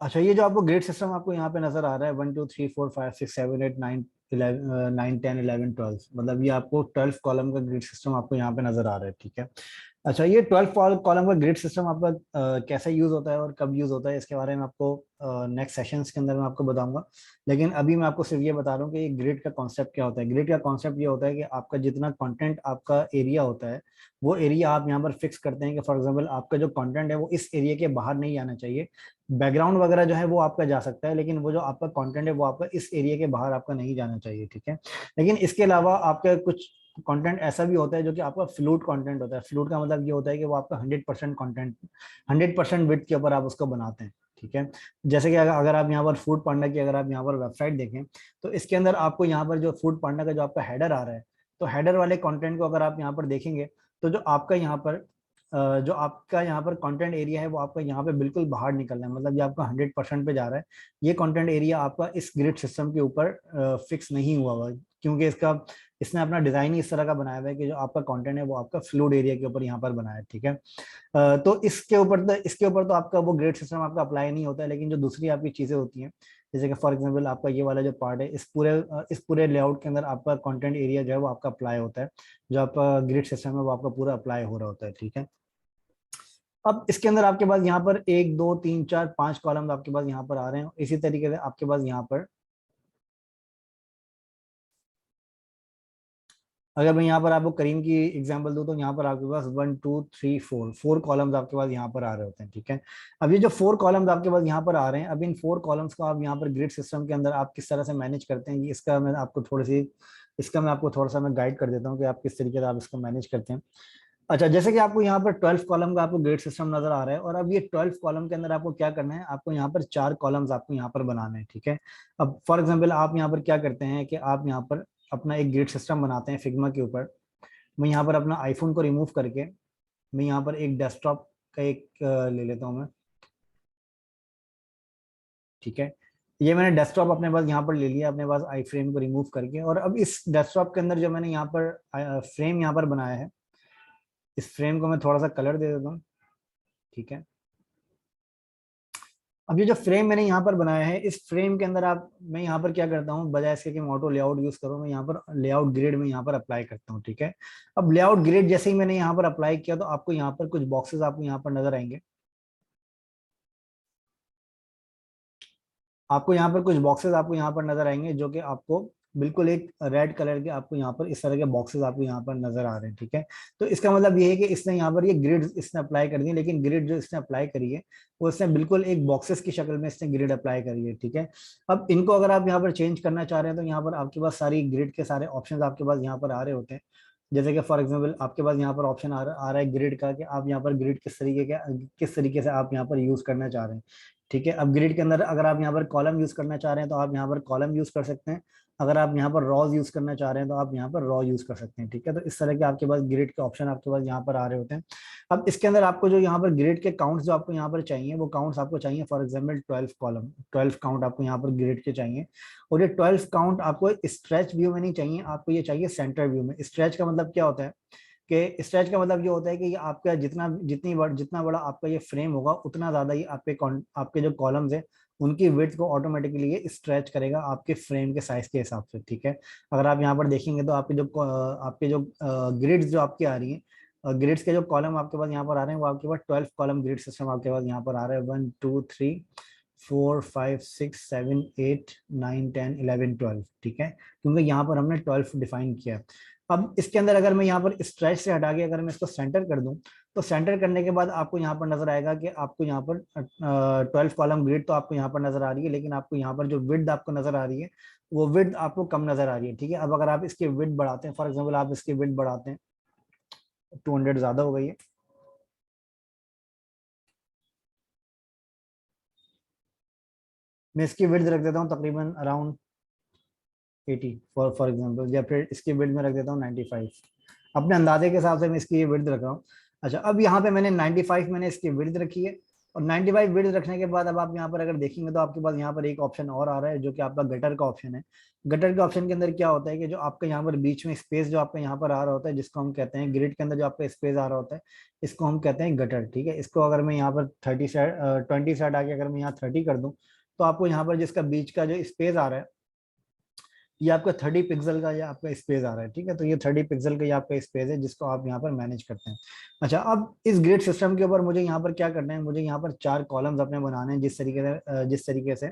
अच्छा, ये जो आपको ग्रेड सिस्टम आपको यहाँ पे नजर आ रहा है 1 2 3 4 5 6 7 8 9 10 11 12, मतलब ये आपको 12 कॉलम का ग्रिड सिस्टम आपको यहाँ पे नजर आ रहा है, ठीक है। अच्छा, ये 12 कॉलम का ग्रिड सिस्टम आपका कैसे यूज होता है और कब यूज होता है, इसके बारे में आपको नेक्स्ट सेशंस के अंदर मैं आपको बताऊंगा। लेकिन अभी मैं आपको सिर्फ ये बता रहा हूँ कि ये ग्रिड का कॉन्सेप्ट क्या होता है। ग्रिड का कॉन्सेप्ट ये होता है कि आपका जितना कंटेंट आपका एरिया होता है, वो एरिया आप यहाँ पर फिक्स करते हैं कि फॉर एग्जाम्पल आपका जो कंटेंट है वो इस एरिया के बाहर नहीं आना चाहिए। बैकग्राउंड वगैरह जो है वो आपका जा सकता है, लेकिन वो जो आपका कंटेंट है वो आपका इस एरिया के बाहर आपका नहीं जाना चाहिए, ठीक है। लेकिन इसके अलावा आपका कुछ कंटेंट ऐसा भी होता है जो कि आपका फ्लूट कंटेंट होता है। फ्लूट का मतलब ये होता है कि वो आपका 100% कंटेंट, 100% विड्थ के ऊपर आप उसको बनाते हैं, ठीक है। जैसे कि अगर आप यहाँ पर फूड पांडा की अगर आप यहाँ पर वेबसाइट देखें, तो इसके अंदर आपको यहाँ पर जो फूड पांडा का जो आपका हेडर आ रहा है, तो हेडर वाले कंटेंट को अगर आप यहाँ पर देखेंगे, तो जो आपका यहाँ पर कंटेंट एरिया है वो आपका यहाँ पे बिल्कुल बाहर निकलना है, मतलब ये आपका 100% पे जा रहा है। ये कंटेंट एरिया आपका इस ग्रिड सिस्टम के ऊपर फिक्स नहीं हुआ हुआ, क्योंकि इसने अपना डिजाइन ही इस तरह का बनाया हुआ है कि जो आपका कंटेंट है वो आपका फ्लूइड एरिया के ऊपर यहाँ पर बनाया है, ठीक है। तो इसके ऊपर तो आपका वो ग्रेड सिस्टम आपका अप्लाई नहीं होता है, लेकिन जो दूसरी आपकी चीजें होती हैं, जैसे कि फॉर एग्जांपल आपका ये वाला जो पार्ट है, इस पूरे लेआउट के अंदर आपका कंटेंट एरिया जो है वो आपका अप्लाई होता है। जो आपका ग्रिड सिस्टम है वो आपका पूरा अप्लाई हो रहा होता है, ठीक है। अब इसके अंदर आपके पास यहाँ पर 1 2 3 4 5 कॉलम आपके पास यहाँ पर आ रहे हैं। इसी तरीके से आपके पास यहाँ पर, अगर मैं यहाँ पर आपको करीम की एग्जांपल दूं, तो यहाँ पर आपके पास 1 2 3 4 कॉलम्स आपके पास यहाँ पर आ रहे होते हैं, ठीक है। अब ये जो 4 कॉलम्स आपके पास यहाँ पर आ रहे हैं, अब इन 4 कॉलम्स को आप यहाँ पर ग्रिड सिस्टम के अंदर आप किस तरह से मैनेज करते हैं, इसका मैं आपको थोड़ा सा मैं गाइड कर देता हूँ कि आप किस तरीके से आप इसको मैनेज करते हैं। अच्छा, जैसे कि आपको यहाँ पर 12 कॉलम का आपको ग्रिड सिस्टम नजर आ रहा है, और अब ये 12 कॉलम के अंदर आपको क्या करना है, आपको यहाँ पर 4 कॉलम्स आपको यहाँ पर बनाने हैं, ठीक है। अब फॉर एग्जाम्पल आप यहाँ पर क्या करते हैं कि आप यहाँ पर अपना एक ग्रिड सिस्टम बनाते हैं फिग्मा के ऊपर। मैं यहाँ पर अपना आईफोन को रिमूव करके मैं यहाँ पर एक डेस्कटॉप का एक ले लेता हूँ मैं, ठीक है। ये मैंने डेस्कटॉप अपने पास यहाँ पर ले लिया अपने पास आई फ्रेम को रिमूव करके, और अब इस डेस्कटॉप के अंदर जो मैंने यहाँ पर फ्रेम यहाँ पर बनाया है, इस फ्रेम को मैं थोड़ा सा कलर दे देता हूँ, ठीक है। अब ये जो फ्रेम मैंने यहाँ पर बनाया है, इस फ्रेम के अंदर मैं यहाँ पर क्या करता हूँ, बजाय इसके कि मैं ऑटो लेआउट यूज करूँ, मैं यहाँ पर लेआउट ग्रिड में यहाँ पर अप्लाई करता हूँ, ठीक है। अब लेआउट ग्रिड जैसे ही मैंने यहाँ पर अप्लाई किया, तो आपको यहाँ पर कुछ बॉक्सेस आपको यहाँ पर नजर आएंगे। आपको यहाँ पर कुछ बॉक्सेस आपको यहाँ पर नजर आएंगे, जो कि आपको बिल्कुल एक रेड कलर के आपको यहाँ पर इस तरह के बॉक्सेस आपको यहाँ पर नजर आ रहे हैं, ठीक है। तो इसका मतलब ये है कि इसने यहाँ पर ये ग्रिड इसने अप्लाई कर दी, लेकिन ग्रिड जो इसने अप्लाई करी है वो इसने बिल्कुल एक बॉक्सेस की शक्ल में इसने ग्रिड अप्लाई करी है, ठीक है। अब इनको अगर आप यहाँ पर चेंज करना चाह रहे हैं, तो यहाँ पर आपके पास सारी ग्रिड के सारे ऑप्शन आपके पास यहाँ पर आ रहे होते हैं। जैसे कि फॉर एग्जाम्पल आपके पास यहाँ पर ऑप्शन आ रहा है ग्रिड का, कि आप यहाँ पर ग्रिड किस तरीके से आप यहाँ पर यूज करना चाह रहे हैं, ठीक है। अब ग्रिड के अंदर अगर आप यहाँ पर कॉलम यूज करना चाह रहे हैं, तो आप यहाँ पर कॉलम यूज कर सकते हैं। अगर आप यहाँ पर रॉज यूज करना चाह रहे हैं, तो आप यहाँ पर रॉ यूज कर सकते हैं, ठीक है। तो इस तरह के आपके पास ग्रिड के ऑप्शन आपके पास यहाँ पर आ रहे होते हैं। अब इसके अंदर आपको जो यहाँ पर ग्रिड के काउंट्स जो आपको यहाँ पर चाहिए, वो काउंट्स आपको चाहिए फॉर एग्जाम्पल 12 काउंट आपको यहाँ पर ग्रिड के चाहिए। और ये 12 काउंट आपको स्ट्रेच व्यू में नहीं चाहिए, आपको ये चाहिए सेंटर व्यू में। स्ट्रेच का मतलब क्या होता है, कि स्ट्रेच का मतलब ये होता है कि ये आपका जितना बड़ा आपका ये फ्रेम होगा, उतना ज्यादा ही आपके जो कॉलम्स है उनकी विड्थ को ऑटोमेटिकली ये स्ट्रेच करेगा आपके फ्रेम के साइज के हिसाब से, ठीक है। अगर आप यहाँ पर देखेंगे, तो आपके जो ग्रिड्स जो आपकी आ रही है, ग्रिड्स के जो कॉलम आपके पास यहाँ पर आ रहे हैं, वो आपके पास 12 कॉलम ग्रिड सिस्टम आपके पास यहाँ पर आ रहा है। 1 2 3 4 5 6 7 8 9 10 11 12, ठीक है, क्योंकि यहाँ पर हमने 12 डिफाइन किया है। अब इसके अंदर अगर मैं यहाँ पर स्ट्रेच से हटा के अगर मैं इसको सेंटर कर दूं, तो सेंटर करने के बाद आपको यहाँ पर नजर आएगा कि आपको यहाँ पर 12 कॉलम ग्रिड तो आपको यहाँ पर नजर आ रही है, लेकिन आपको यहाँ पर जो विड्थ आपको नजर आ रही है, वो विड्थ आपको कम नजर आ रही है, ठीक है। अब अगर आप इसकी विड्थ बढ़ाते हैं, फॉर एग्जाम्पल आप इसकी विड्थ बढ़ाते हैं, 200 ज्यादा हो गई है, मैं इसकी विड्थ रख देता हूँ तकरीबन अराउंड 80 फॉर एग्जाम्पल, या फिर इसकी विड्थ में रख देता हूँ 95। अपने अंदाजे के हिसाब से मैं इसकी ये विड्थ रख रहा हूँ। अच्छा, अब यहाँ पे मैंने 95 मैंने इसकी विड्थ रखी है, और 95 विड्थ रखने के बाद अब आप यहाँ पर अगर देखेंगे तो आपके पास यहाँ पर एक ऑप्शन और आ रहा है जो कि आपका गटर का ऑप्शन है। गटर के ऑप्शन के अंदर क्या होता है कि जो आपका यहाँ पर बीच में स्पेस जो आपका यहाँ पर आ रहा होता है, जिसको हम कहते हैं ग्रिड के अंदर जो आपका स्पेस आ रहा होता है, इसको हम कहते हैं गटर। ठीक है, इसको अगर मैं यहाँ पर 20 से हटा के अगर मैं यहाँ 30 कर दूं तो आपको यहाँ पर जिसका बीच का जो स्पेस आ रहा है ये आपका 30 पिक्सल का ये आपका स्पेस आ रहा है। ठीक है, तो ये 30 पिक्सल का ये आपका स्पेस है जिसको आप यहाँ पर मैनेज करते हैं। अच्छा, अब इस ग्रिड सिस्टम के ऊपर मुझे यहाँ पर क्या करना है, मुझे यहाँ पर 4 कॉलम्स अपने बनाने हैं जिस तरीके से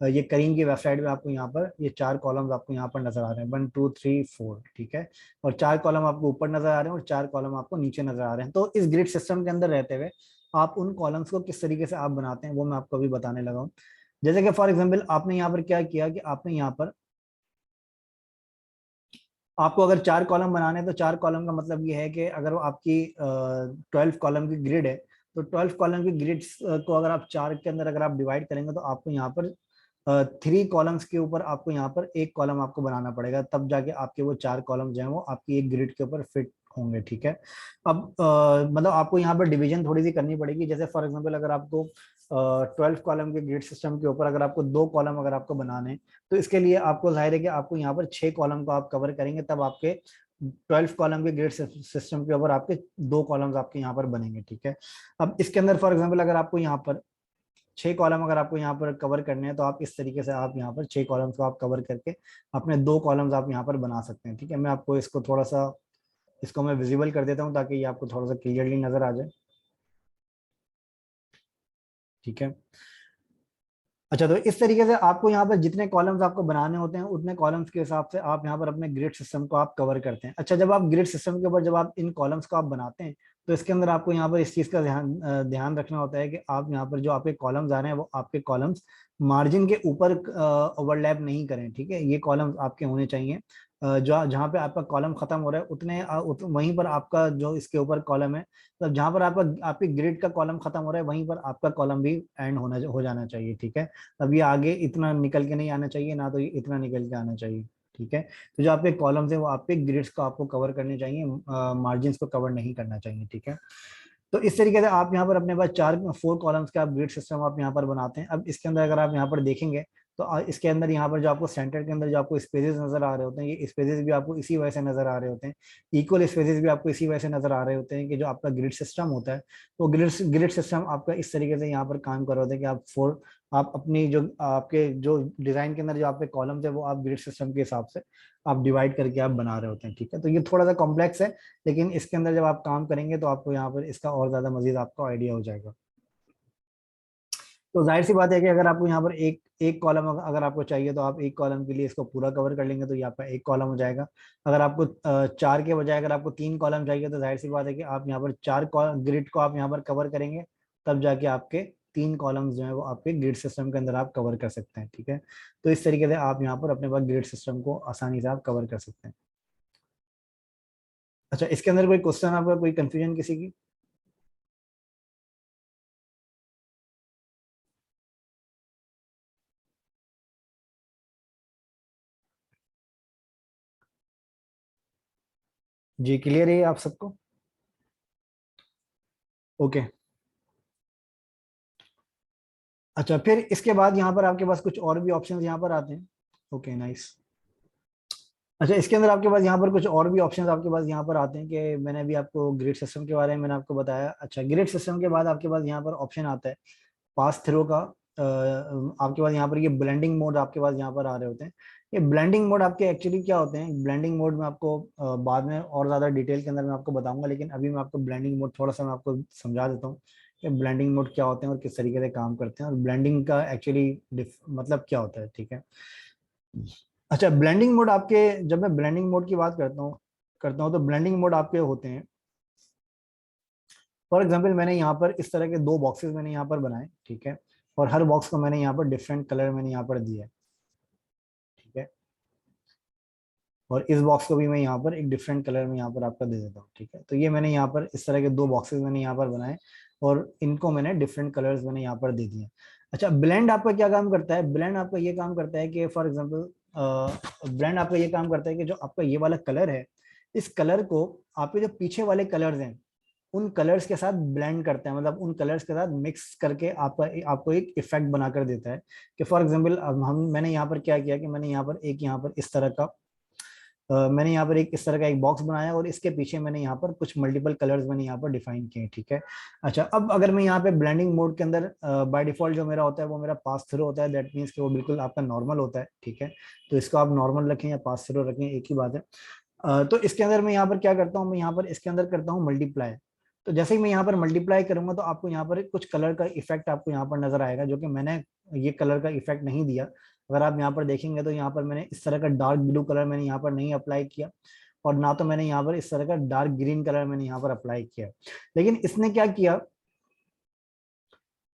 ये करीम की वेबसाइट पे आपको यहाँ पर ये 4 कॉलम्स आपको यहाँ पर नजर आ रहे हैं, 1 2 3 4। ठीक है, और 4 कॉलम आपको ऊपर नजर आ रहे हैं और 4 कॉलम आपको नीचे नजर आ रहे हैं। तो इस ग्रिड सिस्टम के अंदर रहते हुए आप उन कॉलम्स को किस तरीके से आप बनाते हैं वो मैं आपको अभी बताने लगा हूँ। जैसे कि फॉर एग्जाम्पल आपने यहाँ पर क्या किया कि आपने यहाँ पर, आपको अगर 4 कॉलम बनाने हैं तो 4 कॉलम का मतलब ये है कि अगर वो आपकी 12 कॉलम की ग्रिड है तो 12 कॉलम की ग्रिड को अगर आप 4 के अंदर अगर आप डिवाइड करेंगे तो आपको यहाँ पर 3 कॉलम्स के ऊपर आपको यहाँ पर एक कॉलम आपको बनाना पड़ेगा, तब जाके आपके वो 4 कॉलम जो है वो आपकी एक ग्रिड के ऊपर फिट होंगे। ठीक है, अब मतलब आपको यहाँ पर डिवीजन थोड़ी सी करनी पड़ेगी। जैसे फॉर एग्जांपल अगर आपको 12 कॉलम के ग्रिड सिस्टम के ऊपर अगर आपको 2 कॉलम अगर आपको बनाने हैं तो इसके लिए आपको जाहिर है कि आपको यहाँ पर 6 कॉलम को आप कवर करेंगे, तब आपके 12 कॉलम के ग्रिड सिस्टम के ऊपर आपके 2 कॉलम्स आपके यहाँ पर बनेंगे। ठीक है, अब इसके अंदर फॉर एग्जांपल अगर आपको यहाँ पर 6 कॉलम अगर आपको यहाँ पर कवर करने हैं तो आप इस तरीके से आप यहाँ पर 6 कॉलम्स को आप कवर करके अपने 2 कॉलम्स आप यहाँ पर बना सकते हैं। ठीक है, मैं आपको इसको थोड़ा सा इसको मैं विजिबल कर देता हूँ ताकि ये आपको थोड़ा सा क्लियरली नजर आ जाए। ठीक है, अच्छा, तो इस तरीके से आपको यहाँ पर जितने कॉलम्स आपको बनाने होते हैं उतने कॉलम्स के हिसाब से आप यहाँ पर अपने ग्रिड सिस्टम को आप कवर करते हैं। अच्छा, जब आप ग्रिड सिस्टम के ऊपर जब आप इन कॉलम्स को आप बनाते हैं तो इसके अंदर आपको यहाँ पर इस चीज का ध्यान रखना होता है कि आप यहाँ पर जो आपके कॉलम्स आ रहे हैं वो आपके कॉलम्स मार्जिन के ऊपर ओवरलैप नहीं करें। ठीक है, ये कॉलम्स आपके होने चाहिए जो जहाँ पे आपका कॉलम खत्म हो रहा है वहीं पर आपका जो इसके ऊपर कॉलम है, तो जहाँ पर आपका आपके ग्रिड का कॉलम खत्म हो रहा है वहीं पर आपका कॉलम भी एंड हो जाना चाहिए। ठीक है, अब ये आगे इतना निकल के नहीं आना चाहिए ना, तो ये इतना निकल के आना चाहिए। ठीक है, तो जो आपके कॉलम्स है वो आपके ग्रिड्स को आपको कवर करने चाहिए, मार्जिन को कवर नहीं करना चाहिए। ठीक है, तो इस तरीके से आप यहाँ पर अपने पास 4 कॉलम्स का आप ग्रिड सिस्टम आप यहाँ पर बनाते हैं। अब इसके अंदर अगर आप यहाँ पर देखेंगे तो इसके अंदर यहाँ पर जो आपको सेंटर के अंदर जो आपको स्पेसेस नजर आ रहे होते हैं, ये स्पेसेस भी आपको इसी वजह से नजर आ रहे होते हैं। इक्वल स्पेसेस भी आपको इसी वजह से नजर आ रहे होते हैं कि जो आपका ग्रिड सिस्टम होता है वो ग्रिड सिस्टम आपका इस तरीके से यहाँ पर काम कर रहे होते हैं कि आप अपनी जो आपके जो डिजाइन के अंदर जो आपके कॉलम्स है वो आप ग्रिड सिस्टम के हिसाब से आप डिवाइड करके आप बना रहे होते हैं। ठीक है, तो ये थोड़ा सा कॉम्प्लेक्स है लेकिन इसके अंदर जब आप काम करेंगे तो आपको यहाँ पर इसका और ज्यादा मजीद आपको आइडिया हो जाएगा। तो जाहिर सी बात है कि अगर आपको यहाँ पर एक एक कॉलम अगर आपको चाहिए तो आप एक कॉलम के लिए इसको पूरा कवर कर लेंगे तो ये आपका एक कॉलम हो जाएगा। अगर आपको 4 के बजाय अगर आपको 3 कॉलम चाहिए तो जाहिर सी बात है कि आप यहाँ पर 4 ग्रिड को आप यहाँ पर कवर करेंगे, तब जाके आपके 3 कॉलम्स जो है वो आपके ग्रिड सिस्टम के अंदर आप कवर कर सकते हैं। ठीक है, तो इस तरीके से आप यहाँ पर अपने पास ग्रिड सिस्टम को आसानी से आप कवर कर सकते हैं। अच्छा, इसके अंदर कोई क्वेश्चन आपका, कोई कंफ्यूजन किसी की? जी, क्लियर है आप सबको? ओके, अच्छा, फिर इसके बाद यहाँ पर आपके पास कुछ और भी ऑप्शंस यहाँ पर आते हैं। Okay, nice. अच्छा, इसके अंदर आपके पास यहाँ पर कुछ और भी ऑप्शंस आपके पास यहाँ पर आते हैं कि मैंने अभी आपको ग्रिड सिस्टम के बारे में मैंने आपको बताया। अच्छा, ग्रिड सिस्टम के बाद आपके पास यहाँ पर ऑप्शन आता है पास थ्रो का। आपके पास यहाँ पर ये ब्लेंडिंग मोड आपके पास यहाँ पर आ रहे होते हैं। ये ब्लेंडिंग मोड आपके एक्चुअली क्या होते हैं, ब्लेंडिंग मोड में आपको बाद में और ज्यादा डिटेल के अंदर मैं आपको बताऊंगा, लेकिन अभी मैं आपको ब्लेंडिंग मोड थोड़ा सा मैं आपको समझा देता हूँ कि ब्लेंडिंग मोड क्या होते हैं और किस तरीके से काम करते हैं और ब्लेंडिंग का एक्चुअली मतलब क्या होता है। ठीक है, अच्छा, ब्लेंडिंग मोड आपके, जब मैं ब्लेंडिंग मोड की बात करता हूँ तो ब्लेंडिंग मोड आपके होते हैं, फॉर एग्जांपल मैंने यहाँ पर इस तरह के 2 बॉक्सेस मैंने यहाँ पर बनाए। ठीक है, और हर बॉक्स को मैंने यहाँ पर डिफरेंट कलर मैंने यहाँ पर दिया है। ठीक है, और इस बॉक्स को भी मैं यहाँ पर एक डिफरेंट कलर में यहाँ पर आपका दे देता हूँ। ठीक है, तो ये मैंने यहाँ पर इस तरह के 2 बॉक्सेस मैंने यहाँ पर बनाए और इनको मैंने डिफरेंट कलर्स मैंने यहाँ पर दे दिए। अच्छा, ब्लेंड आपका क्या काम करता है, ब्लेंड आपका ये काम करता है कि फॉर एग्जाम्पल ब्लेंड आपका ये काम करता है कि जो आपका ये वाला कलर है, इस कलर को आपके जो पीछे वाले कलर्स हैं उन कलर्स के साथ ब्लेंड करता है, मतलब उन कलर्स के साथ मिक्स करके आपको एक इफेक्ट बनाकर देता है। कि फॉर एग्जांपल अब मैंने यहाँ पर क्या किया कि मैंने यहाँ पर इस तरह का मैंने यहाँ पर एक इस तरह का एक बॉक्स बनाया और इसके पीछे मैंने यहाँ पर कुछ मल्टीपल कलर्स मैंने यहाँ पर डिफाइन किए, ठीक है। अच्छा, अब अगर मैं यहाँ पे ब्लेंडिंग मोड के अंदर बाय डिफॉल्ट जो मेरा होता है वो मेरा पास थ्रू होता है, दैट मीन्स कि वो बिल्कुल आपका नॉर्मल होता है, ठीक है। तो इसको आप नॉर्मल रखें या पास थ्रू रखें, एक ही बात है। तो इसके अंदर मैं यहाँ पर क्या करता हूँ, मैं यहाँ पर इसके अंदर करता हूँ मल्टीप्लाई। तो जैसे ही मैं यहाँ पर मल्टीप्लाई करूंगा तो आपको यहाँ पर कुछ कलर का इफेक्ट आपको यहाँ पर नजर आएगा, जो कि मैंने ये कलर का इफेक्ट नहीं दिया। अगर आप यहाँ पर देखेंगे तो यहाँ पर मैंने इस तरह का डार्क ब्लू कलर मैंने यहाँ पर नहीं अप्लाई किया, और ना तो मैंने यहाँ पर इस तरह का डार्क ग्रीन कलर मैंने यहाँ पर अप्लाई किया। लेकिन इसने क्या किया,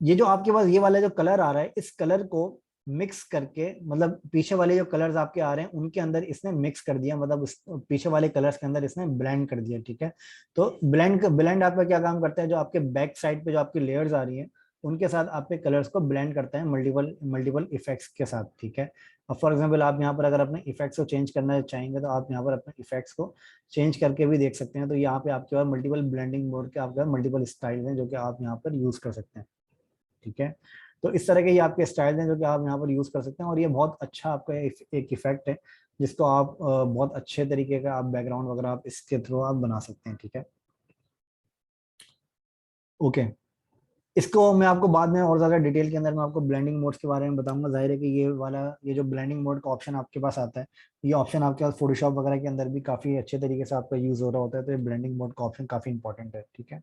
ये जो आपके पास ये वाला जो कलर आ रहा है, इस कलर को मिक्स करके, मतलब पीछे वाले जो कलर्स आपके आ रहे हैं उनके अंदर इसने मिक्स कर दिया, मतलब उस पीछे वाले कलर्स के अंदर इसने ब्लेंड कर दिया, ठीक है। तो ब्लेंड आपका क्या काम करता है, जो आपके बैक साइड पे जो आपकी लेयर्स आ रही हैं उनके साथ आपके कलर्स को ब्लेंड करता है मल्टीपल मल्टीपल इफेक्ट्स के साथ, ठीक है। अब फॉर एग्जांपल आप यहाँ पर अगर अपने इफेक्ट्स को चेंज करना चाहेंगे तो आप यहाँ पर अपने इफेक्ट्स को चेंज करके भी देख सकते हैं। तो यहाँ पे आपके पास मल्टीपल ब्लेंडिंग मोड के आपके मल्टीपल स्टाइल हैं जो कि आप यहाँ पर यूज कर सकते हैं, ठीक है। तो इस तरह के ये आपके स्टाइल हैं जो कि आप यहाँ पर यूज कर सकते हैं, और ये बहुत अच्छा आपका एक इफेक्ट है जिसको आप बहुत अच्छे तरीके का आप बैकग्राउंड वगैरह आप इसके थ्रू आप बना सकते हैं, ठीक है। ओके, इसको मैं आपको बाद में और ज्यादा डिटेल के अंदर मैं आपको ब्लेंडिंग मोड्स के बारे में बताऊंगा। जाहिर है कि ये जो ब्लेंडिंग मोड का ऑप्शन आपके पास आता है, ये ऑप्शन आपके पास फोटोशॉप वगैरह के अंदर भी काफी अच्छे तरीके से आपका यूज हो रहा होता है, तो ये ब्लेंडिंग मोड का ऑप्शन काफी इंपॉर्टेंट है, ठीक है।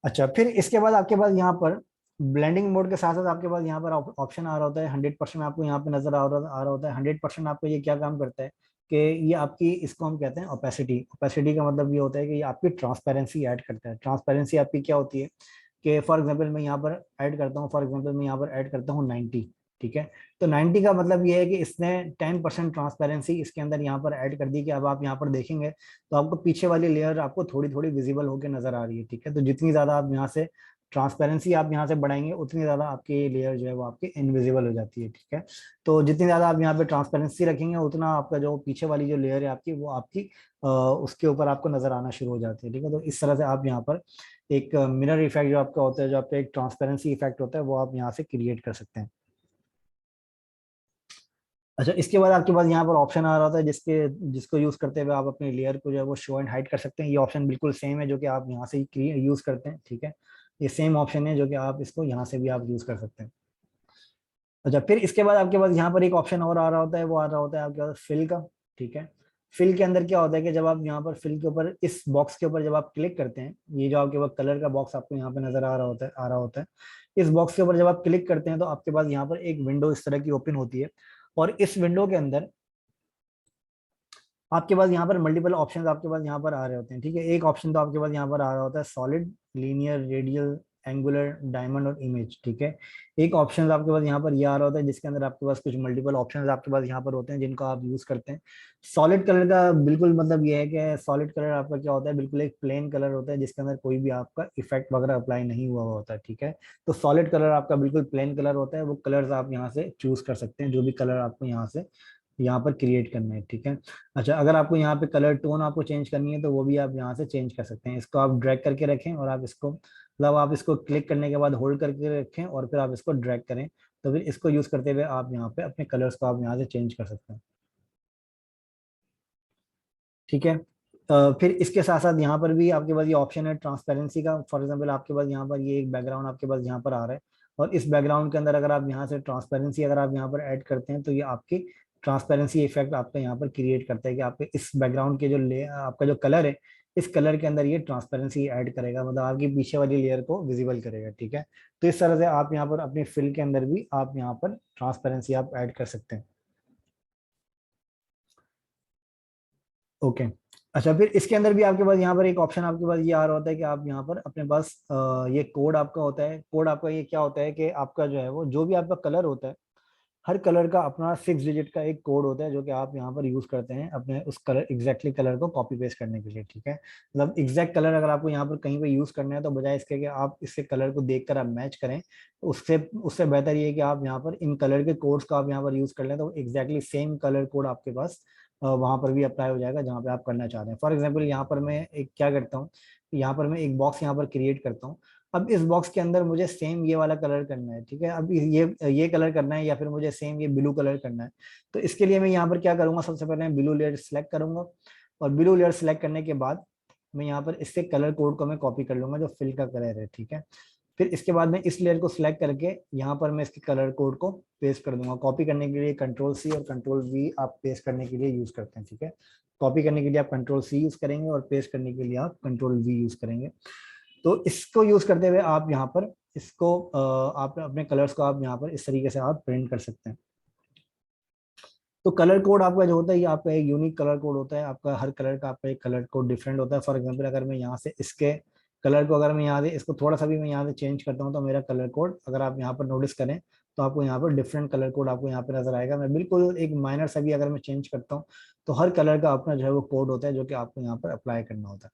अच्छा, फिर इसके बाद आपके पास यहाँ पर ब्लेंडिंग मोड के साथ साथ आपके पास यहाँ पर ऑप्शन आ रहा होता है 100%, आपको यहाँ पे नजर आ रहा होता है 100%। आपको ये क्या काम करता है कि ये आपकी, इसको हम कहते हैं ओपेसिटी। ओपेसिटी का मतलब ये होता है कि ये आपकी ट्रांसपेरेंसी ऐड करता है। ट्रांसपेरेंसी आपकी क्या होती है कि फॉर एग्जाम्पल मैं यहाँ पर ऐड करता हूँ, फॉर एग्जाम्पल मैं यहाँ पर ऐड करता हूँ 90, ठीक है। तो 90 का मतलब ये है कि इसने 10% ट्रांसपेरेंसी इसके अंदर यहाँ पर ऐड कर दी, कि अब आप यहाँ पर देखेंगे तो आपको पीछे वाली लेयर आपको थोड़ी थोड़ी विजिबल होकर नजर आ रही है, ठीक है। तो जितनी ज्यादा आप यहाँ से ट्रांसपेरेंसी आप यहाँ से बढ़ाएंगे उतनी ज्यादा आपकी लेयर जो है वो आपकी इनविजिबल हो जाती है, ठीक है। तो जितनी ज्यादा आप यहाँ पे ट्रांसपेरेंसी रखेंगे उतना आपका जो पीछे वाली जो लेयर है आपकी, वो आपकी उसके ऊपर आपको नजर आना शुरू हो जाती है, ठीक है। तो इस तरह से आप यहाँ पर एक मिरर इफेक्ट जो आपका होता है, जो आपका एक ट्रांसपेरेंसी इफेक्ट होता है, वो आप यहाँ से क्रिएट कर सकते हैं। अच्छा, इसके बाद आपके पास यहाँ पर ऑप्शन आ रहा होता है जिसको यूज करते हुए आप अपनी लेयर को जो है वो शो एंड हाइड कर सकते हैं। ये ऑप्शन बिल्कुल सेम है जो कि आप यहाँ से ही यूज करते हैं, ठीक है। ये सेम ऑप्शन है जो कि आप इसको यहाँ से भी आप यूज कर सकते हैं। अच्छा, फिर इसके बाद आपके पास यहाँ पर एक ऑप्शन और आ रहा होता है, वो आ रहा होता है आपके पास फिल का, ठीक है। फिल के अंदर क्या होता है कि जब आप यहाँ पर फिल के ऊपर, इस बॉक्स के ऊपर जब आप क्लिक करते हैं, ये जो आपके पास कलर का बॉक्स आपको यहाँ पे नजर आ रहा होता है, इस बॉक्स के ऊपर जब आप क्लिक करते हैं तो आपके पास यहाँ पर एक विंडो इस तरह की ओपन होती है। और इस विंडो के अंदर आपके पास यहाँ पर मल्टीपल ऑप्शंस आपके पास यहाँ पर आ रहे होते हैं, ठीक है। एक ऑप्शन तो आपके पास यहाँ पर आ रहा होता है solid, linear, radial, angular, diamond और इमेज, ठीक है। एक ऑप्शन आपके पास यहाँ पर ये आ रहा होता है जिसके अंदर आपके पास कुछ मल्टीपल ऑप्शंस आपके पास यहाँ पर होते हैं जिनको आप यूज करते हैं। सॉलिड कलर का बिल्कुल मतलब ये है कि सॉलिड कलर आपका क्या होता है, बिल्कुल एक प्लेन कलर होता है जिसके अंदर कोई भी आपका इफेक्ट वगैरह अप्लाई नहीं हुआ होता है, ठीक है। तो सॉलिड कलर आपका बिल्कुल प्लेन कलर होता है, वो कलर्स आप यहाँ से चूज कर सकते हैं, जो भी कलर आपको यहाँ पर क्रिएट करना है, ठीक है। अच्छा, अगर आपको यहाँ पे कलर टोन आपको चेंज करनी है तो वो भी आप यहाँ से चेंज कर सकते हैं। इसको आप ड्रैग करके रखें और आप इसको, मतलब आप इसको क्लिक करने के बाद होल्ड करके रखें और फिर आप इसको ड्रैग करें, तो फिर इसको यूज करते हुए आप यहाँ पे अपने कलर्स को आप यहाँ से चेंज कर सकते हैं, ठीक है। फिर इसके साथ साथ यहाँ पर भी आपके पास ये ऑप्शन है ट्रांसपेरेंसी का। फॉर एग्जांपल आपके पास यहाँ पर ये एक बैकग्राउंड आपके पास यहाँ पर आ रहा है, और इस बैकग्राउंड के अंदर अगर आप यहाँ से ट्रांसपेरेंसी अगर आप यहाँ पर ऐड करते हैं तो ये आपकी ट्रांसपेरेंसी इफेक्ट आपका यहाँ पर क्रिएट करता है कि आपके इस बैकग्राउंड के जो आपका जो कलर है, इस कलर के अंदर ये ट्रांसपेरेंसी ऐड करेगा, मतलब आपकी पीछे वाली लेयर को विजिबल करेगा, ठीक है। तो इस तरह से आप यहाँ पर अपने फिल के अंदर भी आप यहाँ पर ट्रांसपेरेंसी आप ऐड कर सकते हैं। ओके, अच्छा, फिर इसके अंदर भी आपके पास यहाँ पर एक ऑप्शन आपके पास ये आ रहा होता है कि आप यहाँ पर अपने पास ये कोड आपका होता है। कोड आपका ये क्या होता है कि आपका जो है वो जो भी आपका कलर होता है, हर कलर का अपना 6 डिजिट का एक कोड होता है जो कि आप यहाँ पर यूज करते हैं अपने उस कलर एग्जैक्टली कलर को कॉपी पेस्ट करने के लिए, ठीक है। मतलब एग्जैक्ट कलर अगर आपको यहाँ पर कहीं पे यूज करना है तो बजाय इसके कि आप इसके कलर को देखकर आप मैच करें, तो उससे उससे बेहतर ये है कि आप यहाँ पर इन कलर के कोड्स को आप यहाँ पर यूज कर लें, तो एग्जैक्टली सेम कलर कोड आपके पास वहां पर भी अप्लाई हो जाएगा जहाँ पे आप करना चाहते हैं। फॉर एग्जाम्पल यहाँ पर मैं एक क्या करता हूँ, यहाँ पर मैं एक बॉक्स यहाँ पर क्रिएट करता हूँ। अब इस बॉक्स के अंदर मुझे सेम ये वाला कलर करना है, ठीक है। अब ये कलर करना है या फिर मुझे सेम ये ब्लू कलर करना है। तो इसके लिए मैं यहाँ पर क्या करूंगा, सबसे पहले मैं ब्लू लेयर सेलेक्ट करूंगा, और ब्लू लेयर सेलेक्ट करने के बाद मैं यहाँ पर इससे कलर कोड को मैं कॉपी कर लूंगा जो फिल का कलर है, ठीक है। फिर इसके बाद में इस लेयर को सिलेक्ट करके यहाँ पर मैं इसके कलर कोड को पेस्ट कर दूंगा। कॉपी करने के लिए कंट्रोल सी और कंट्रोल वी आप पेस्ट करने के लिए यूज करते हैं, ठीक है। कॉपी करने के लिए आप कंट्रोल सी यूज करेंगे और पेस्ट करने के लिए आप कंट्रोल वी यूज करेंगे। तो इसको यूज करते हुए आप यहाँ पर इसको आप अपने कलर्स को आप यहाँ पर इस तरीके से आप प्रिंट कर सकते हैं। तो कलर कोड आपका जो होता है ये आपका एक यूनिक कलर कोड होता है। आपका हर कलर का आपका एक कलर कोड डिफरेंट होता है। फॉर एग्जांपल अगर मैं यहाँ से इसके कलर को अगर मैं यहाँ से इसको थोड़ा सा भी मैं यहाँ से चेंज करता हूँ तो मेरा कलर कोड अगर आप यहाँ पर नोटिस करें तो आपको यहाँ पर डिफरेंट कलर कोड आपको यहाँ पे नजर आएगा। मैं बिल्कुल एक माइनर सा भी अगर मैं चेंज करता हूँ तो हर कलर का अपना जो है वो कोड होता है जो कि आपको यहाँ पर अप्लाई करना होता है।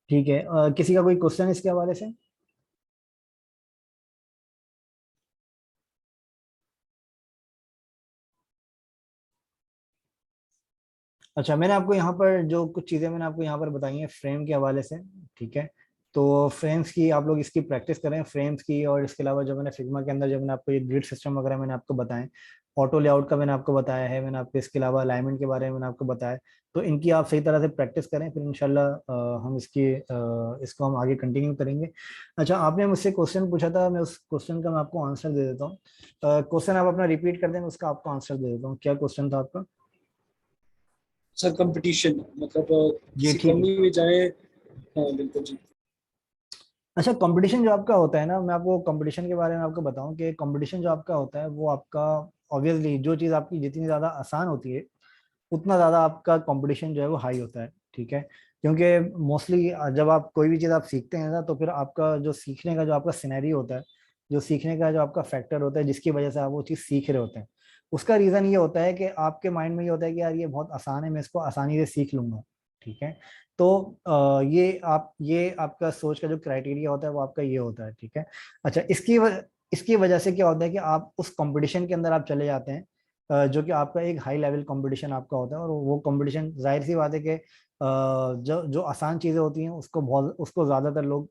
ठीक है, किसी का कोई क्वेश्चन इसके हवाले से? अच्छा, मैंने आपको यहाँ पर जो कुछ चीज़ें मैंने आपको यहाँ पर बताई हैं फ्रेम के हवाले से, ठीक है। तो फ्रेम्स की आप लोग इसकी प्रैक्टिस करें फ्रेम्स की, और इसके अलावा जो मैंने फिग्मा के अंदर जो मैंने आपको ये ग्रिड सिस्टम वगैरह मैंने आपको बताएं, ऑटो लेआउट का मैंने आपको बताया है, मैंने आपको इसके अलावा अलाइनमेंट के बारे में मैंने आपको बताया। तो इनकी आप सही तरह से प्रैक्टिस करें, फिर इंशाल्लाह हम इसको हम आगे कंटिन्यू करेंगे। अच्छा, आपने मुझसे क्वेश्चन पूछा था, मैं उस क्वेश्चन का मैं आपको आंसर दे देता हूँ। क्वेश्चन आप अपना रिपीट कर दें, मैं उसका आपको आंसर दे देता हूँ। क्या क्वेश्चन था आपका? सर कंपटीशन, मतलब जी किसी ठीक है। कंपनी में जाए। हाँ बिल्कुल जी। अच्छा, कंपटीशन जो आपका होता है ना, मैं आपको कंपटीशन के बारे में आपको बताऊं कि कंपटीशन जो आपका होता है वो आपका ऑब्वियसली जो चीज़ आपकी जितनी ज़्यादा आसान होती है उतना ज़्यादा आपका कंपटीशन जो है वो हाई होता है, ठीक है। क्योंकि मोस्टली जब आप कोई भी चीज़ आप सीखते हैं ना तो फिर आपका जो सीखने का जो आपका सिनेरियो होता है, जो सीखने का जो आपका फैक्टर होता है जिसकी वजह से आप वो चीज़ सीख रहे होते हैं, उसका रीज़न ये होता है कि आपके माइंड में ये होता है कि यार ये बहुत आसान है, मैं इसको आसानी से सीख लूंगा, ठीक है। तो ये आपका सोच का जो क्राइटेरिया होता है वो आपका ये होता है, ठीक है। अच्छा, इसकी वजह से क्या होता है कि आप उस कंपटीशन के अंदर आप चले जाते हैं, जो कि आपका एक हाई लेवल कंपटीशन आपका होता है। और वो कंपटीशन जाहिर सी बात है कि जो जो आसान चीज़ें होती हैं उसको ज़्यादातर लोग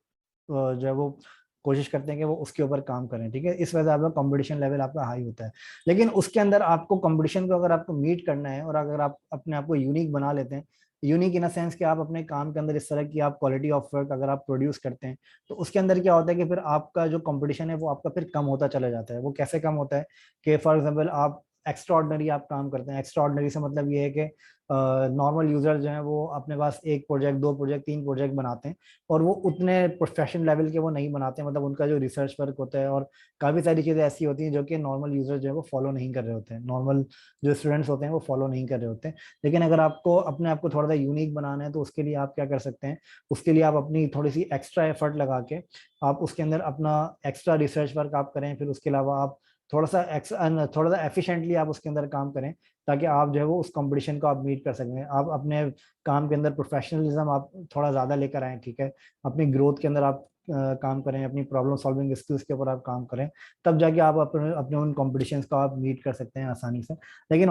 जो है वो कोशिश करते हैं कि वो उसके ऊपर काम करें, ठीक है। इस वजह से आपका कंपटीशन लेवल आपका हाई होता है। लेकिन उसके अंदर आपको कंपटीशन को अगर आपको मीट करना है और अगर आप अपने आप को यूनिक बना लेते हैं, यूनिक इन अ सेंस कि आप अपने काम के अंदर इस तरह की आप क्वालिटी ऑफ वर्क अगर आप प्रोड्यूस करते हैं, तो उसके अंदर क्या होता है कि फिर आपका जो कंपटीशन है वो आपका फिर कम होता चला जाता है। वो कैसे कम होता है कि फॉर एग्जांपल आप एक्स्ट्रा ऑर्डनरी आप काम करते हैं। एक्स्ट्रा ऑर्डनरी से मतलब ये है कि नॉर्मल यूजर जो है वो अपने पास एक प्रोजेक्ट, दो प्रोजेक्ट, तीन प्रोजेक्ट बनाते हैं और वो उतने प्रोफेशनल लेवल के वो नहीं बनाते। मतलब उनका जो रिसर्च वर्क होता है और काफ़ी सारी चीज़ें ऐसी होती हैं जो कि नॉर्मल यूजर जो है वो फॉलो नहीं कर रहे होते हैं, नॉर्मल जो स्टूडेंट्स होते हैं वो फॉलो नहीं कर रहे होते हैं। लेकिन अगर आपको अपने आप को थोड़ा सा यूनिक बनाना है तो उसके लिए आप क्या कर सकते हैं, उसके लिए आप अपनी थोड़ी सी एक्स्ट्रा एफर्ट लगा के आप उसके अंदर अपना एक्स्ट्रा रिसर्च वर्क आप करें। फिर उसके अलावा आप थोड़ा सा एफिशिएंटली आप उसके अंदर काम करें ताकि आप जो है वो उस कंपटीशन को आप मीट कर सकें। आप अपने काम के अंदर प्रोफेशनलिज्म आप थोड़ा ज़्यादा लेकर आएँ, ठीक है। अपनी ग्रोथ के अंदर आप काम करें, अपनी प्रॉब्लम सॉल्विंग स्किल्स के ऊपर आप काम करें, तब जाके आप अपने अपने उन कॉम्पिटिशन्स को आप मीट कर सकते हैं आसानी से। लेकिन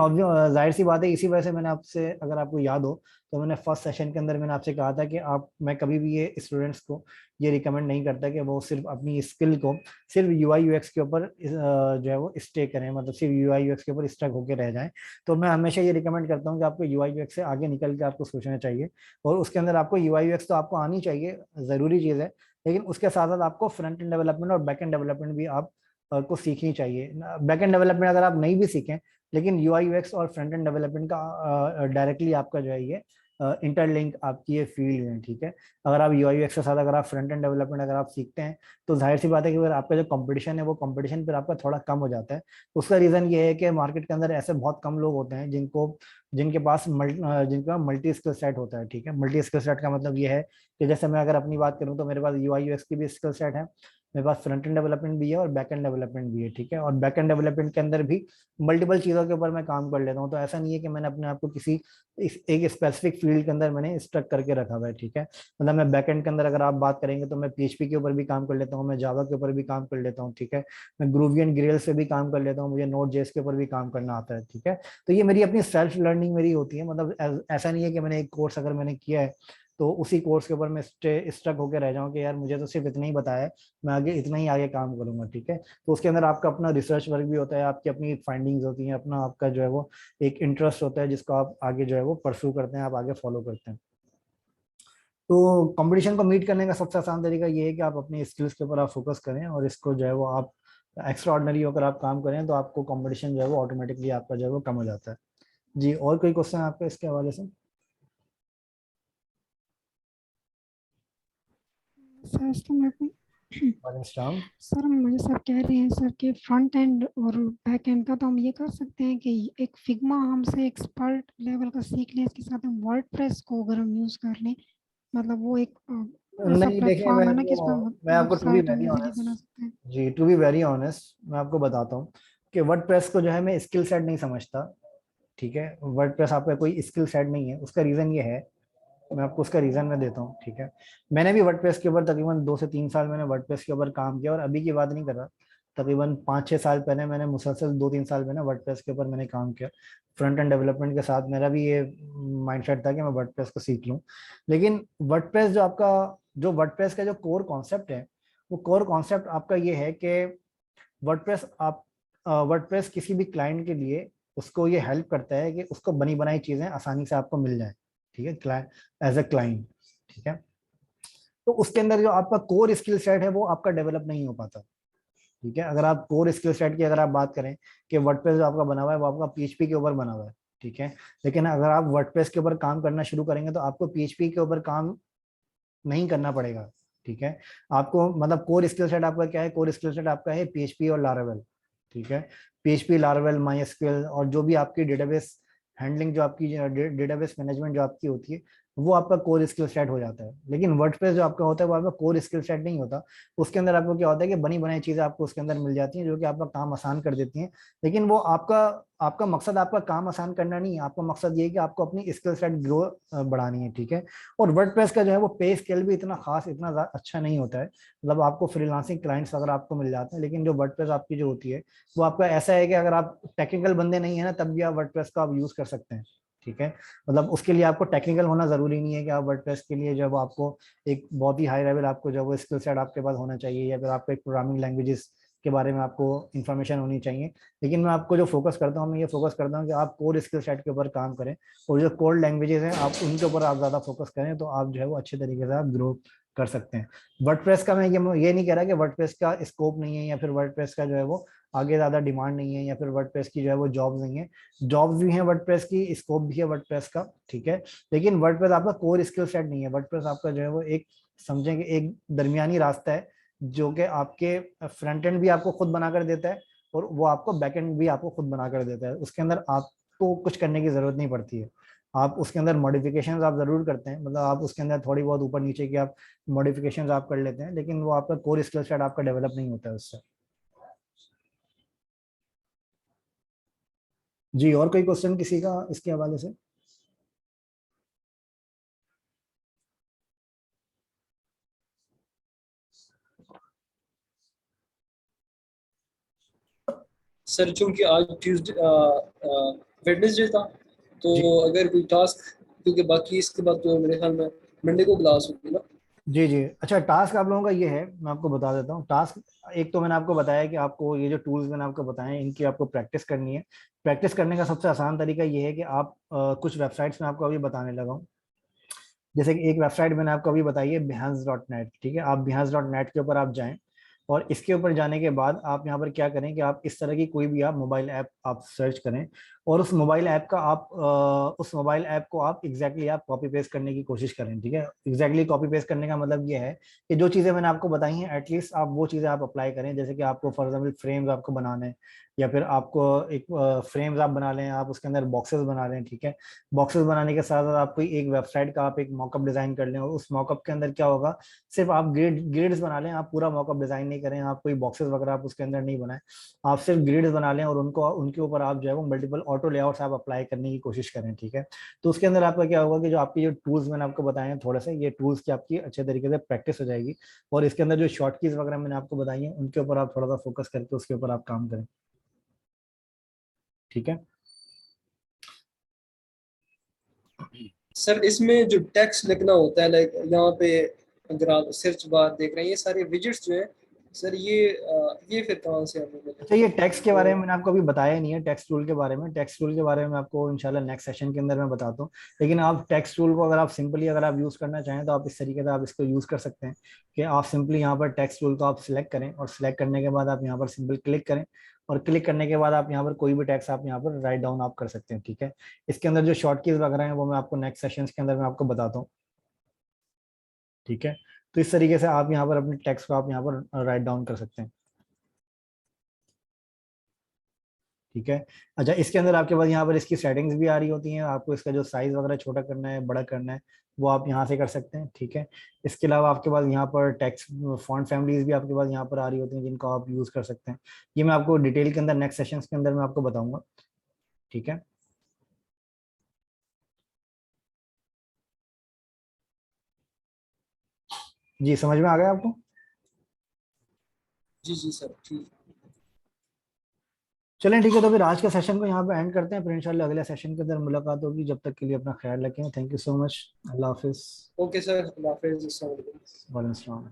जाहिर सी बात है, इसी वजह से मैंने आपसे, अगर आपको याद हो तो मैंने फर्स्ट सेशन के अंदर मैंने आपसे कहा था कि मैं कभी भी ये स्टूडेंट्स को ये रिकमेंड नहीं करता कि वो सिर्फ अपनी स्किल को सिर्फ यूआई यूएक्स के ऊपर जो है वो स्टे करें, मतलब सिर्फ यूआई यूएक्स के ऊपर स्टक होकर रह जाएं। तो मैं हमेशा ये रिकमेंड करता हूँ कि आपको यूआई यूएक्स से आगे निकल के आपको सोचना चाहिए, और उसके अंदर आपको यूआई यूएक्स तो आपको आनी चाहिए, ज़रूरी चीज़ है। लेकिन उसके साथ साथ आपको फ्रंट एंड डेवलपमेंट और बैक एंड डेवलपमेंट भी आप को सीखनी चाहिए। बैक एंड डेवलपमेंट अगर आप नहीं भी सीखें, लेकिन यूआई यूएक्स और फ्रंट एंड डेवलपमेंट का डायरेक्टली आपका जो है ये इंटरलिंक आपकी ये फील्ड है, ठीक है। अगर आप यूआई यूएक्स के साथ अगर आप फ्रंट एंड डेवलपमेंट अगर आप सीखते हैं तो जाहिर सी बात है कि फिर आपका जो कंपटीशन है वो कंपटीशन फिर आपका थोड़ा कम हो जाता है। उसका रीज़न ये है कि मार्केट के अंदर ऐसे बहुत कम लोग होते हैं जिनके पास मल्टी स्किल सेट होता है, ठीक है। मल्टी स्किल सेट का मतलब ये है कि जैसे मैं अगर अपनी बात करूं तो मेरे पास यूआई यूएक्स की भी स्किल सेट है, मेरे पास फ्रंट एंड डेवलपमेंट भी है और बैक एंड डेवलपमेंट भी है, ठीक है। और बैक एंड डेवलपमेंट के अंदर भी मल्टीपल चीज़ों के ऊपर मैं काम कर लेता हूँ। तो ऐसा नहीं है कि मैंने अपने आप को किसी एक स्पेसिफिक फील्ड के अंदर मैंने स्टक करके रखा हुआ है, ठीक है। मतलब मैं बैक एंड के अंदर अगर आप बात करेंगे तो मैं पीएचपी के ऊपर भी काम कर लेता हूँ, मैं जावा के ऊपर भी काम कर लेता हूँ, ठीक है। मैं ग्रूवी एंड ग्रेल से भी काम कर लेता हूँ, मुझे नोड जेएस के ऊपर भी काम करना आता है, ठीक है। तो ये मेरी अपनी सेल्फ लर्निंग मेरी होती है। मतलब ऐसा नहीं है कि मैंने एक कोर्स अगर मैंने किया है तो उसी कोर्स के ऊपर मैं स्टक होकर रह जाऊं कि यार मुझे तो सिर्फ इतना ही बताया है, मैं आगे इतना ही आगे काम करूंगा, ठीक है। तो उसके अंदर आपका अपना रिसर्च वर्क भी होता है, आपकी अपनी फाइंडिंग्स होती हैं, अपना आपका जो है वो एक इंटरेस्ट होता है जिसको आप आगे जो है वो परस्यू करते हैं, आप आगे फॉलो करते हैं। तो कंपटीशन को मीट करने का सबसे आसान तरीका ये है कि आप अपनी स्किल्स के ऊपर आप फोकस करें और इसको जो है वो आप एक्स्ट्रा ऑर्डिनरी होकर आप काम करें तो आपको कंपटीशन जो है वो ऑटोमेटिकली आपका जो है वो कम हो जाता है। जी, और कोई क्वेश्चन है आपका इसके हवाले से? सर तो मेरे को वालेकुम। सर मुझे सर कह रहे हैं सर कि फ्रंट एंड और बैक एंड का तो हम ये कर सकते हैं कि एक फिग्मा हमसे एक्सपर्ट लेवल का सीख लें, इसके साथ हम वर्डप्रेस को अगर हम यूज़ कर लें, मतलब वो एक ऐसा नहीं देखिए, प्लेटफॉर्म है ना कि इसमें मैं आपको टू बी वेबसाइट हम वेरी इजीली बना ऑनेस्ट, सकते हैं। जी टू बी वेरी ऑनेस्ट मैं आपको बताता हूँ कि वर्डप्रेस को जो है मैं स्किल सेट नहीं समझता, ठीक है। वर्डप्रेस आपका कोई स्किल सेट नहीं है। उसका रीजन ये है, मैं आपको उसका रीजन मैं देता हूँ, ठीक है। मैंने भी वर्डप्रेस के ऊपर तकरीबन 2 से 3 साल मैंने वर्डप्रेस के ऊपर काम किया और अभी की बात नहीं कर रहा, तकरीबन 5-6 साल पहले मैंने मुसलसल 2-3 साल मैंने वर्डप्रेस के ऊपर मैंने काम किया। फ्रंट एंड डेवलपमेंट के साथ मेरा भी ये माइंडसेट था कि मैं वर्डप्रेस को सीख लूँ। लेकिन वर्डप्रेस जो आपका जो वर्डप्रेस का जो कोर कॉन्सेप्ट है, वो कोर कॉन्सेप्ट आपका ये है कि वर्डप्रेस आप वर्डप्रेस किसी भी क्लाइंट के लिए उसको ये हेल्प करता है कि उसको बनी बनाई चीजें आसानी से आपको मिल जाए, ठीक है, क्लाइंट एज अ क्लाइंट, ठीक है। तो उसके अंदर जो आपका कोर स्किल सेट है वो आपका डेवलप नहीं हो पाता, ठीक है। अगर आप कोर स्किल सेट की अगर आप बात करें कि वर्डप्रेस जो आपका बना हुआ है वो आपका पीएचपी के ऊपर बना हुआ है, ठीक है। लेकिन अगर आप वर्डप्रेस के ऊपर काम करना शुरू करेंगे तो आपको पीएचपी के ऊपर काम नहीं करना पड़ेगा, ठीक है। आपको मतलब कोर स्किल सेट आपका क्या है? कोर स्किल सेट आपका है पीएचपी और लारावेल, ठीक है। पीएचपी, लारावेल, माईएसक्यूएल और जो भी आपकी डेटाबेस हैंडलिंग जो आपकी डेटाबेस मैनेजमेंट जो आपकी होती है वो आपका कोर स्किल सेट हो जाता है। लेकिन वर्डप्रेस जो आपका होता है वो आपका कोर स्किल सेट नहीं होता। उसके अंदर आपको क्या होता है कि बनी बनाई चीजें आपको उसके अंदर मिल जाती हैं जो कि आपका काम आसान कर देती हैं। लेकिन वो आपका आपका मकसद आपका काम आसान करना नहीं है, आपका मकसद ये है कि आपको अपनी स्किल सेट ग्रो बढ़ानी है, ठीक है। और वर्डप्रेस का जो है वो पे स्केल भी इतना खास इतना अच्छा नहीं होता है। मतलब आपको फ्रीलांसिंग क्लाइंट्स अगर आपको मिल जाते हैं, लेकिन जो वर्डप्रेस आपकी जो होती है वो आपका ऐसा है कि अगर आप टेक्निकल बंदे नहीं है ना तब भी आप वर्डप्रेस का आप यूज कर सकते हैं, ठीक है। मतलब उसके लिए आपको टेक्निकल होना जरूरी नहीं है कि आप वर्डप्रेस के लिए जब आपको एक बहुत ही हाई लेवल आपको जब वो स्किल सेट आपके पास होना चाहिए या फिर आपको एक प्रोग्रामिंग लैंग्वेजेस के बारे में आपको इन्फॉर्मेशन होनी चाहिए। लेकिन मैं आपको जो फोकस करता हूँ मैं ये फोकस करता हूँ कि आप कोर स्किल सेट के ऊपर काम करें और जो कोर लैंग्वेजेस हैं आप उनके ऊपर आप ज्यादा फोकस करें तो आप जो है वो अच्छे तरीके से आप ग्रो कर सकते हैं। वर्डप्रेस का मैं ये नहीं कह रहा कि वर्डप्रेस का स्कोप नहीं है या फिर वर्डप्रेस का जो है वो आगे ज्यादा डिमांड नहीं है या फिर वर्डप्रेस की जो है वो जॉब्स नहीं है। जॉब्स भी हैं वर्डप्रेस की, स्कोप भी है वर्डप्रेस का, ठीक है। लेकिन वर्डप्रेस आपका कोर स्किल सेट नहीं है। वर्डप्रेस आपका जो है वो एक समझें कि एक दरमियानी रास्ता है जो कि आपके फ्रंट एंड भी आपको खुद बनाकर देता है और वो आपको बैक एंड भी आपको खुद बनाकर देता है। उसके अंदर आपको कुछ करने की जरूरत नहीं पड़ती है। आप उसके अंदर मॉडिफिकेशंस आप जरूर करते हैं, मतलब आप उसके अंदर थोड़ी बहुत ऊपर नीचे की आप मॉडिफिकेशंस आप कर लेते हैं, लेकिन वो आपका कोर स्किल सेट आपका डेवलप नहीं होता है उससे। जी, और कोई क्वेश्चन किसी का इसके हवाले से? सर चूंकि आज ट्यूसडे वेडनेसडे था, तो जी अगर कोई टास्क, क्योंकि बाकी इसके बाद तो मेरे ख्याल में मंडे को क्लास होगी ना। जी जी, अच्छा टास्क आप लोगों का ये है, मैं आपको बता देता हूँ टास्क। एक तो मैंने आपको बताया कि आपको ये जो टूल्स मैंने आपको बताए हैं इनकी आपको प्रैक्टिस करनी है। प्रैक्टिस करने का सबसे आसान तरीका ये है कि आप कुछ वेबसाइट्स में आपको अभी बताने लगा हूँ। जैसे कि एक वेबसाइट मैंने आपको अभी बताई है behance.net, ठीक है। आप behance.net के ऊपर आप जाएं और इसके ऊपर जाने के बाद आप यहाँ पर क्या करें कि आप इस तरह की कोई भी आप मोबाइल ऐप आप सर्च करें और उस मोबाइल ऐप का आप उस मोबाइल ऐप को आप एग्जैक्टली आप कॉपी पेस्ट करने की कोशिश करें, ठीक है। एग्जैक्टली कॉपी पेस्ट करने का मतलब ये है कि जो चीजें मैंने आपको बताई हैं एटलीस्ट आप वो चीजें आप अप्लाई करें। जैसे कि आपको फॉर एग्जाम्पल फ्रेम्स आपको बनाने हैं, या फिर आपको एक फ्रेम्स आप बना लें, आप उसके अंदर बॉक्सेस बना लें, ठीक है। बॉक्सेस बनाने के साथ साथ आप कोई एक वेबसाइट का आप एक मॉकअप डिजाइन कर लें, और उस मॉकअप के अंदर क्या होगा, सिर्फ आप ग्रिड्स बना लें, आप पूरा मॉकअप डिजाइन नहीं करें, आप कोई बॉक्सेस वगैरह आप उसके अंदर नहीं बनाएं, आप सिर्फ ग्रिड्स बना लें और उनको उनके ऊपर आप जो है वो मल्टीपल ऑटो लेआउट्स आप अप्लाई करने की कोशिश करें, ठीक है। तो उसके अंदर आपका क्या होगा कि जो आपकी जो टूल्स मैंने आपको बताए हैं थोड़े से, ये टूल्स की आपकी अच्छे तरीके से प्रैक्टिस हो जाएगी, और इसके अंदर जो शॉर्ट कीज वगैरह मैंने आपको बताई हैं उनके ऊपर आप थोड़ा सा फोकस करके उसके ऊपर आप काम करें, ठीक है। सर इसमें जो टेक्स्ट लिखना होता है, लाइक यहाँ पे अगर आप सर्च बार देख रहे हैं, ये सारे विजेट्स जो है सर, ये फिर कहाँ से अवेलेबल है? अच्छा, ये टेक्स्ट के बारे में तो मैंने आपको अभी बताया ही नहीं है, टेक्स्ट टूल के बारे में। टेक्स्ट टूल के बारे में आपको इंशाल्लाह नेक्स्ट सेशन के अंदर मैं बताता हूँ। लेकिन आप टेक्स्ट टूल को अगर आप सिंपली अगर आप यूज करना चाहें तो आप इस तरीके से आप इसको यूज कर सकते हैं कि आप सिंपली यहाँ पर टेक्स्ट टूल को आप सिलेक्ट करें, और सिलेक्ट करने के बाद आप यहाँ पर सिंपल क्लिक करें, और क्लिक करने के बाद आप यहाँ पर कोई भी टेक्स्ट आप यहाँ पर राइट डाउन आप कर सकते हैं, ठीक है। इसके अंदर जो शॉर्ट कीज वगैरह हैं वो मैं आपको नेक्स्ट सेशन के अंदर मैं आपको बताता हूँ, ठीक है। तो इस तरीके से आप यहाँ पर अपने टेक्स्ट को आप यहाँ पर राइट डाउन कर सकते हैं, ठीक है। अच्छा, इसके अंदर आपके पास यहाँ पर इसकी सेटिंग्स भी आ रही होती हैं, आपको इसका जो साइज वगैरह छोटा करना है बड़ा करना है वो आप यहाँ से कर सकते हैं, ठीक है। इसके अलावा आपके पास यहाँ पर टेक्स्ट फॉन्ट फैमिलीज भी आपके पास यहाँ पर आ रही होती हैं जिनको आप यूज कर सकते हैं। ये मैं आपको डिटेल के अंदर नेक्स्ट सेशंस के अंदर मैं आपको बताऊंगा, ठीक है। जी, समझ में आ गया आपको? जी जी सर, ठीक। चलें, ठीक है, तो फिर आज के सेशन को यहाँ पे एंड करते हैं, फिर इंशाल्लाह अगले सेशन के अंदर मुलाकात होगी। जब तक के लिए अपना ख्याल रखें, थैंक यू सो मच, अल्लाह हाफिज़। ओके सर, अल्लाह हाफिज़, अस्सलाम वालेकुम। वालेकुम अस्सलाम।